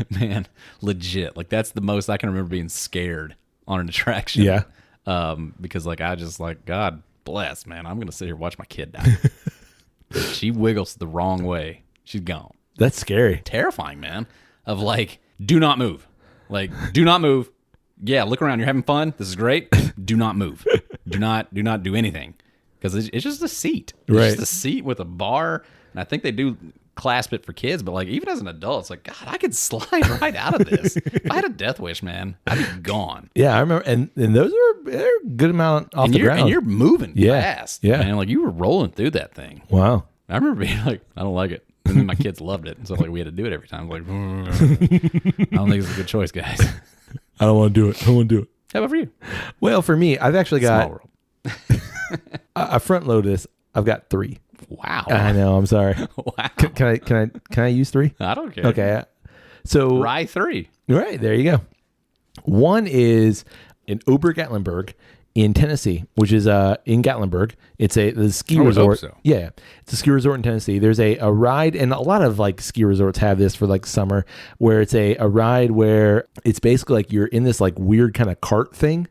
man, legit, like that's the most I can remember being scared on an attraction. Yeah. Because like I just like, God bless, man, I'm gonna sit here and watch my kid die. She wiggles the wrong way, she's gone. That's scary. Terrifying, man. Of like, do not move. Like, do not move. Yeah, look around. You're having fun. This is great. Do not move. Do not do anything. Because it's just a seat. It's Right. just a seat with a bar. And I think they do clasp it for kids, but like even as an adult, it's like, God, I could slide right out of this. If I had a death wish, man, I'd be gone. Yeah, I remember, and those they're a good amount off the ground. And you're moving Yeah. fast. Yeah. Man, like you were rolling through that thing. Wow. I remember being like, I don't like it. And then my kids loved it. So like we had to do it every time. Like, I don't think it's a good choice, guys. I don't want to do it. I don't want to do it. How about for you? Well, for me, I've actually Small got world. I front load this. I've got 3. Wow. I know. I'm sorry. Wow. Can I use 3? I don't care. Okay. So Ry3. right there you go. One is in Ober-Gatlinburg in Tennessee, which is in Gatlinburg. It's the ski I would hope resort. so. Yeah, it's a ski resort in Tennessee. There's a ride, and a lot of like ski resorts have this for like summer, where it's a ride where it's basically like you're in this like weird kind of cart thing,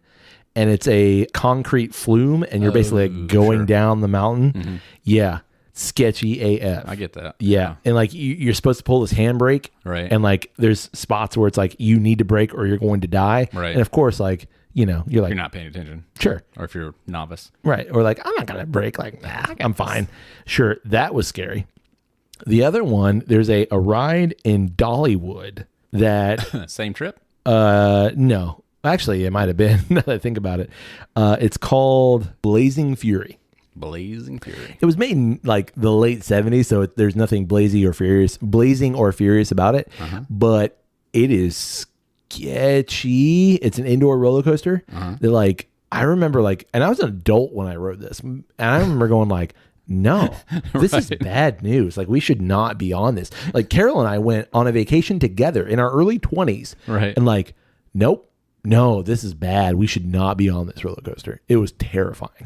and it's a concrete flume, and you're basically like going sure. down the mountain. Yeah, sketchy AF. I get that. Yeah. And like you're supposed to pull this handbrake. Right. And like there's spots where it's like you need to brake or you're going to die. Right. And of course, like, you're like, You're not paying attention. sure. Or if you're a novice. Right. Or like, I'm not going to brake. Like, nah, I'm fine. Sure. That was scary. The other one, there's a ride in Dollywood that, Same trip? no, actually it might've been now that I think about it. It's called Blazing Fury. Blazing Fury. It was made in like the late 70s, so there's nothing blazing or furious about it. But it is sketchy. It's an indoor roller coaster. That like I remember like, and I was an adult when I rode this, and I remember going like, no, this is bad news. Like we should not be on this. Like Carol and I went on a vacation together in our early 20s, Right. and like, nope. No, this is bad. We should not be on this roller coaster. It was terrifying.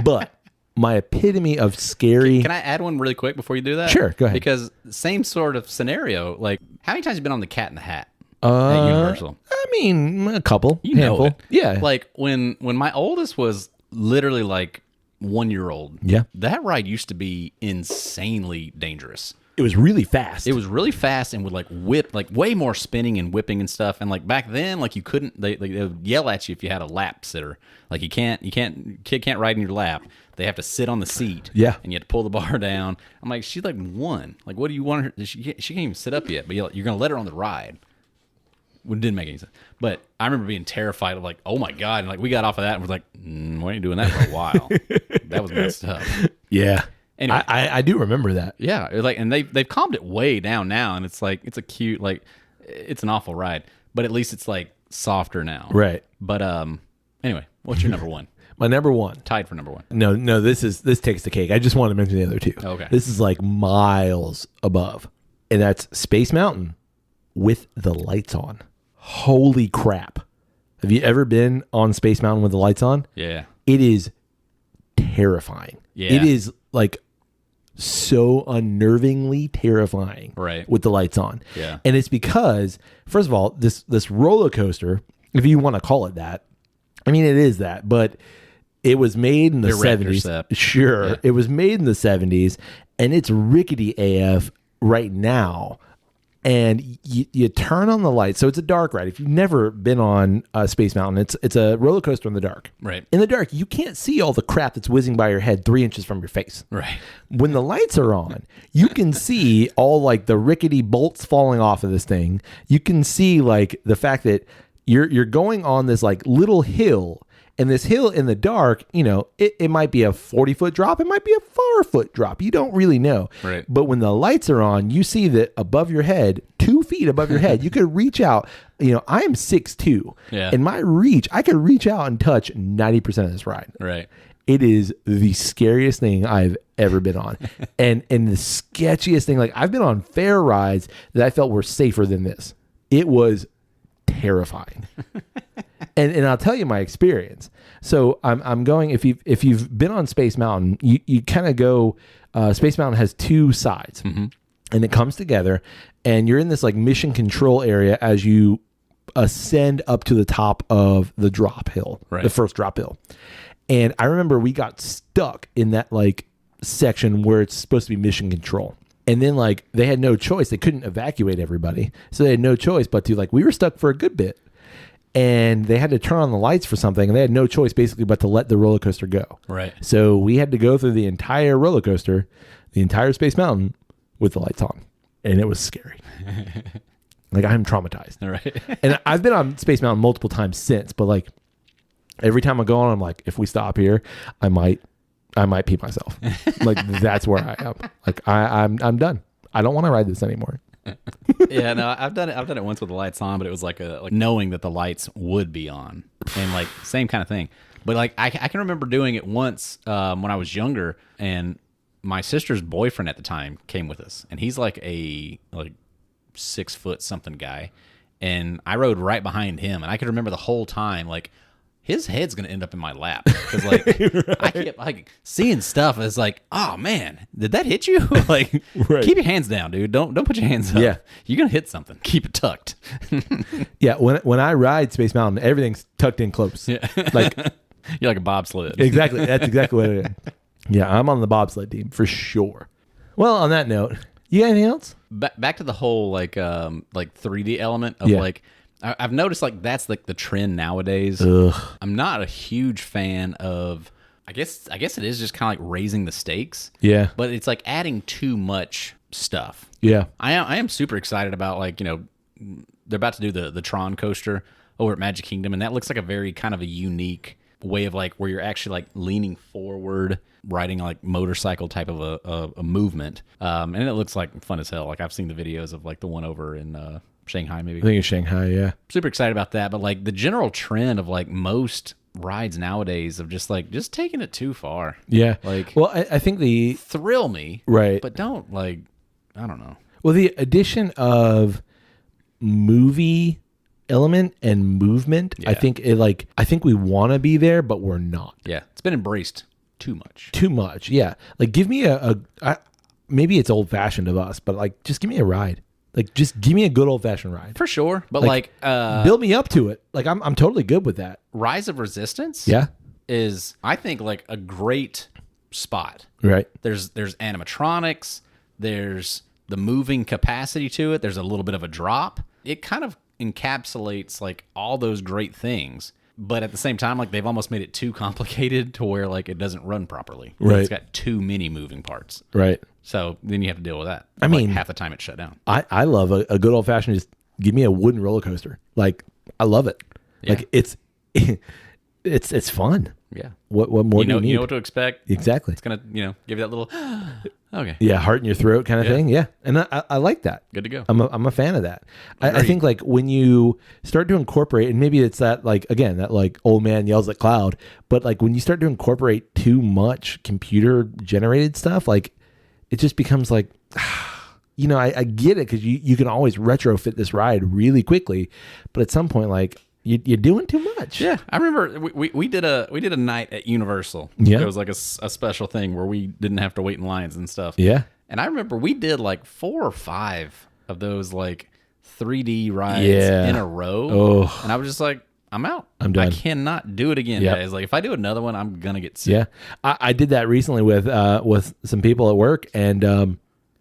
But my epitome of scary. Can I add one really quick before you do that? Sure, go ahead. Because same sort of scenario. Like, how many times have you been on the Cat in the Hat at Universal? I mean, a couple. You know it. Yeah. Like when my oldest was literally like 1-year-old. Yeah. That ride used to be insanely dangerous. It was really fast. It was really fast and would like whip, like way more spinning and whipping and stuff. And like back then, like you couldn't, they would yell at you if you had a lap sitter. Like kid can't ride in your lap. They have to sit on the seat. Yeah. And you have to pull the bar down. I'm like, she's like 1. Like, what do you want her? She can't even sit up yet, but you're going to let her on the ride. It didn't make any sense. But I remember being terrified of like, oh my God. And like we got off of that and was like, we ain't doing that for a while. That was messed up. yeah. Anyway. I do remember that. Yeah, it was like, and they've calmed it way down now, and it's like it's a cute, like it's an awful ride, but at least it's like softer now. Right. But anyway, what's your number one? My number one. Tied for number one. No, this takes the cake. I just want to mention the other two. Okay. This is like miles above. And that's Space Mountain with the lights on. Holy crap. Have you ever been on Space Mountain with the lights on? Yeah. It is terrifying. Yeah. It is like so unnervingly terrifying Right. with the lights on. Yeah. And it's because, first of all, this roller coaster, if you want to call it that, I mean, it is that, but it was made in the Director 70s. Sepp. Sure. Yeah. It was made in the 70s, and it's rickety AF right now. And you turn on the lights. So it's a dark ride. If you've never been on Space Mountain, it's a roller coaster in the dark. Right. In the dark, you can't see all the crap that's whizzing by your head 3 inches from your face. Right. When the lights are on, you can see all like the rickety bolts falling off of this thing. You can see like the fact that you're going on this like little hill, and this hill in the dark, it might be a 40-foot drop. It might be a 4-foot drop. You don't really know. Right. But when the lights are on, you see that above your head, 2 feet above your head, you could reach out. I am 6'2". Yeah. In my reach, I could reach out and touch 90% of this ride. Right. It is the scariest thing I've ever been on. and the sketchiest thing, like I've been on fair rides that I felt were safer than this. It was terrifying. And I'll tell you my experience. So I'm going, if you've been on Space Mountain, you kind of go, Space Mountain has two sides, and it comes together, and you're in this like mission control area as you ascend up to the top of the drop hill, the first drop hill. And I remember we got stuck in that like section where it's supposed to be mission control. And then like they had no choice. They couldn't evacuate everybody. So they had no choice but to like, we were stuck for a good bit. And they had to turn on the lights for something, and they had no choice basically but to let the roller coaster go. Right. So we had to go through the entire roller coaster, the entire Space Mountain, with the lights on, and it was scary. Like I'm traumatized. Right. And I've been on Space Mountain multiple times since, but like every time I go on, I'm like, if we stop here, I might pee myself. Like that's where I am. Like I'm done. I don't want to ride this anymore. Yeah, no, I've done it once with the lights on, but it was like knowing that the lights would be on, and like same kind of thing. But like I can remember doing it once when I was younger, and my sister's boyfriend at the time came with us, and he's like a 6 foot something guy, and I rode right behind him, and I could remember the whole time like his head's gonna end up in my lap because like right. I kept like seeing stuff. And it's like, oh man, did that hit you? Like, keep your hands down, dude. Don't put your hands up. Yeah, you're gonna hit something. Keep it tucked. Yeah, when I ride Space Mountain, everything's tucked in close. Yeah, like you're like a bobsled. Exactly, that's exactly what it is. Yeah, I'm on the bobsled team for sure. Well, on that note, you got anything else? Back to the whole like 3D element of like. I've noticed like that's like the trend nowadays. Ugh. I'm not a huge fan of. I guess it is just kind of like raising the stakes. Yeah, but it's like adding too much stuff. Yeah, I am super excited about like they're about to do the Tron coaster over at Magic Kingdom, and that looks like a very kind of a unique way of like where you're actually like leaning forward, riding like motorcycle type of a movement, and it looks like fun as hell. Like I've seen the videos of like the one over in Shanghai, maybe. I think it's Shanghai, yeah. Super excited about that, but like the general trend of like most rides nowadays of just taking it too far. Yeah. Like, well, I think the thrill me, right, but don't like, I don't know. Well, the addition of movie element and movement, I think we want to be there, but we're not. Yeah, it's been embraced too much. Too much, yeah. Like give me maybe it's old fashioned of us, but like just give me a ride. Like, just give me a good old-fashioned ride. For sure. But, like build me up to it. Like, I'm totally good with that. Rise of Resistance is, I think, like, a great spot. Right. There's animatronics. There's the moving capacity to it. There's a little bit of a drop. It kind of encapsulates, like, all those great things. But at the same time, like, they've almost made it too complicated to where, like, it doesn't run properly. Right. It's got too many moving parts. Right. So then you have to deal with that. I mean, half the time it's shut down. I love a good old fashioned. Just give me a wooden roller coaster. Like I love it. Yeah. Like it's fun. Yeah. What more do you need? You know what to expect. Exactly. It's gonna give you that little okay. Yeah, heart in your throat kind of thing. Yeah, and I like that. Good to go. I'm a fan of that. I think like when you start to incorporate, and maybe it's that like again that like old man yells at cloud, but like when you start to incorporate too much computer generated stuff, like it just becomes like, I get it because you can always retrofit this ride really quickly, but at some point, like you're doing too much. Yeah, I remember we did a night at Universal. Yeah, it was like a special thing where we didn't have to wait in lines and stuff. Yeah, and I remember we did like 4 or 5 of those like 3D rides in a row. Oh, and I was just like, I'm out. I'm done. I cannot do it again, guys. Like if I do another one, I'm gonna get sick. Yeah, I did that recently with some people at work, and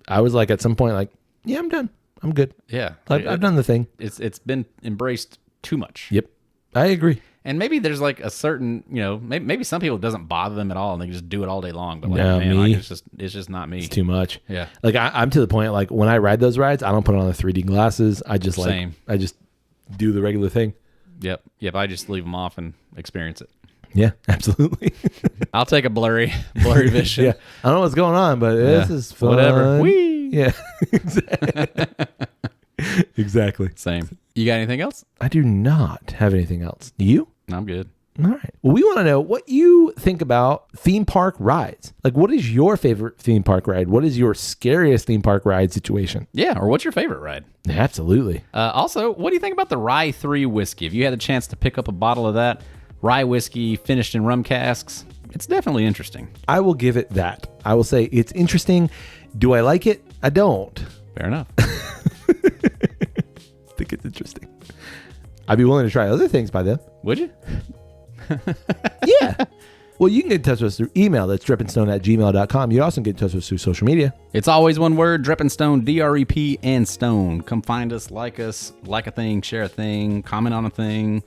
I was like, at some point, like, yeah, I'm done. I'm good. Yeah, I've done the thing. It's been embraced too much. Yep, I agree. And maybe there's like a certain, maybe some people it doesn't bother them at all, and they just do it all day long. But like, me, it's just not me. It's too much. Yeah, like I'm to the point like when I ride those rides, I don't put on the 3D glasses. I just I just do the regular thing. Yep. I just leave them off and experience it. Yeah, absolutely. I'll take a blurry vision. Yeah, I don't know what's going on, but this is fun. Whatever. Whee! Yeah, exactly. Same. You got anything else? I do not have anything else. Do you? I'm good. All right. Well, we want to know what you think about theme park rides. Like, what is your favorite theme park ride? What is your scariest theme park ride situation? Yeah, or what's your favorite ride? Absolutely. Also, what do you think about the Ry3 Whiskey? If you had a chance to pick up a bottle of that rye whiskey finished in rum casks, it's definitely interesting. I will give it that. I will say it's interesting. Do I like it? I don't. Fair enough. I think it's interesting. I'd be willing to try other things by them. Would you? Yeah. Well, you can get in touch with us through email. That's drippandstone@gmail.com. You also can get in touch with us through social media. It's always one word, Drip and Stone, DREP and Stone. Come find us, like a thing, share a thing, comment on a thing.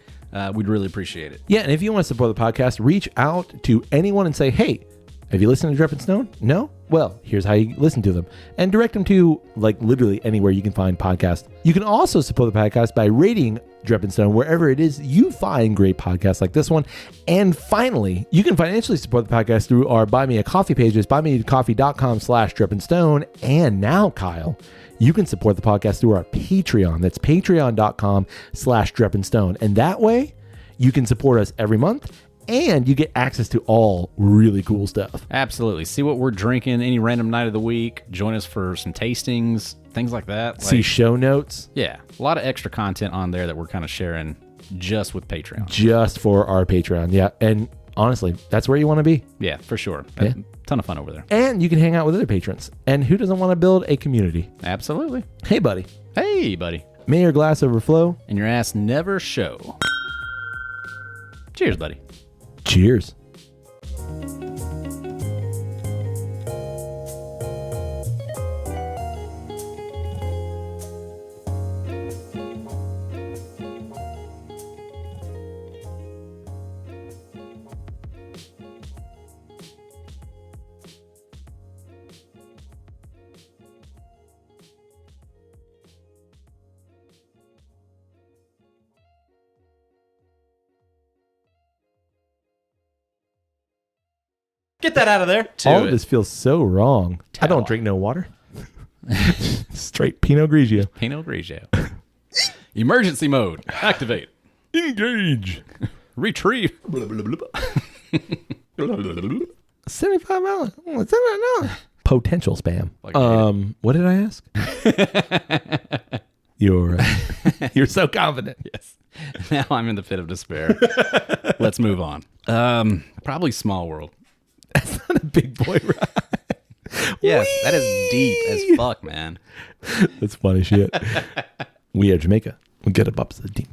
We'd really appreciate it. Yeah, and if you want to support the podcast, reach out to anyone and say, hey, have you listened to Drip and Stone? No? Well, here's how you listen to them. And direct them to, like, literally anywhere you can find podcasts. You can also support the podcast by rating Drip and Stone wherever it is you find great podcasts like this one. And finally, you can financially support the podcast through our Buy Me a Coffee pages, buymeacoffee.com/dripandstone. And now, Kyle, you can support the podcast through our Patreon. That's patreon.com/dripandstone. And that way, you can support us every month. And you get access to all really cool stuff. Absolutely. See what we're drinking any random night of the week. Join us for some tastings, things like that. See show notes. Yeah. A lot of extra content on there that we're kind of sharing just with Patreon. Just for our Patreon. Yeah. And honestly, that's where you want to be. Yeah, for sure. Yeah. Ton of fun over there. And you can hang out with other patrons. And who doesn't want to build a community? Absolutely. Hey, buddy. Hey, buddy. May your glass overflow. And your ass never show. Cheers, buddy. Cheers. Get that out of there. All of this feels so wrong. I don't drink no water. Straight Pinot Grigio. Pinot Grigio. Emergency mode. Activate. Engage. Retrieve. 75 miles. Potential spam. What did I ask? You're so confident. Yes. Now I'm in the pit of despair. Let's move on. Probably Small World. That's not a big boy ride. Yes, that is deep as fuck, man. That's funny shit. We are Jamaica. We get up to the deep.